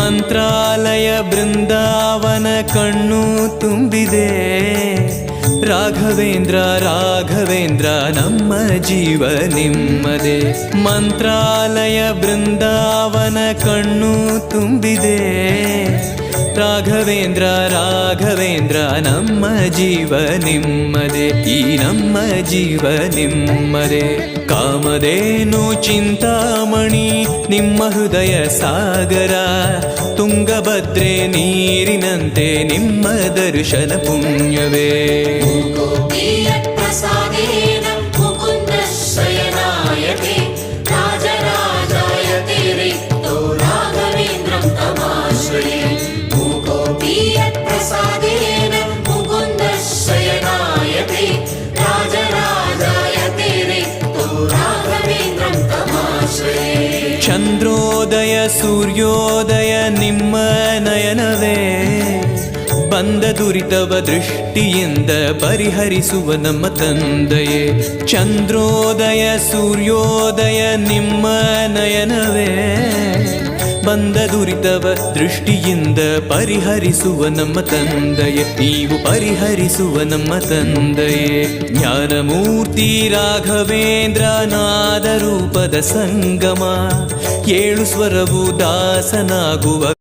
ಮಂತ್ರಾಲಯ ಬೃಂದಾವನ ಕಣ್ಣು ತುಂಬಿದೆ. ರಾಘವೇಂದ್ರ ರಾಘವೇಂದ್ರ ನಮ್ಮ ಜೀವ ನಿಮ್ಮದೇ. ಮಂತ್ರಾಲಯ ಬೃಂದಾವನ ಕಣ್ಣು ತುಂಬಿದೆ. ರಾಘವೇಂದ್ರ ರಾಘವೇಂದ್ರ ನಮ್ಮ ಜೀವ ನಿಮ್ಮದೇ. ಈ ನಮ್ಮ ಜೀವ ನಿಮ್ಮದೇ. ಕಾಮಧೇನು ಚಿಂತಾಮಣಿ ನಿಮ್ಮ ಹೃದಯ ಸಾಗರ. ತುಂಗಭದ್ರೆ ನೀರಿನಂತೆ ನಿಮ್ಮ ದರ್ಶನ ಪುಣ್ಯವೇ. ಚಂದ್ರೋದಯ ಸೂರ್ಯೋದಯ ನಿಮ್ಮ ನಯನವೇ. ಬಂದ ದುರಿತವ ದೃಷ್ಟಿಯಿಂದ ಪರಿಹರಿಸುವ ನಮ್ಮ ತಂದೆಯೇ. ಚಂದ್ರೋದಯ ಸೂರ್ಯೋದಯ ನಿಮ್ಮ ನಯನವೇ. ಬಂದ ದುರಿತವ ದೃಷ್ಟಿಯಿಂದ ಪರಿಹರಿಸುವ ನಮ್ಮ ತಂದೆಯೇ. ನೀವು ಪರಿಹರಿಸುವ ನಮ್ಮ ತಂದೆಯೇ. ಜ್ಞಾನಮೂರ್ತಿ ರಾಘವೇಂದ್ರ ನಾದ ರೂಪದ ಸಂಗಮ. ಏಳು ಸ್ವರವು ದಾಸನಾಗುವ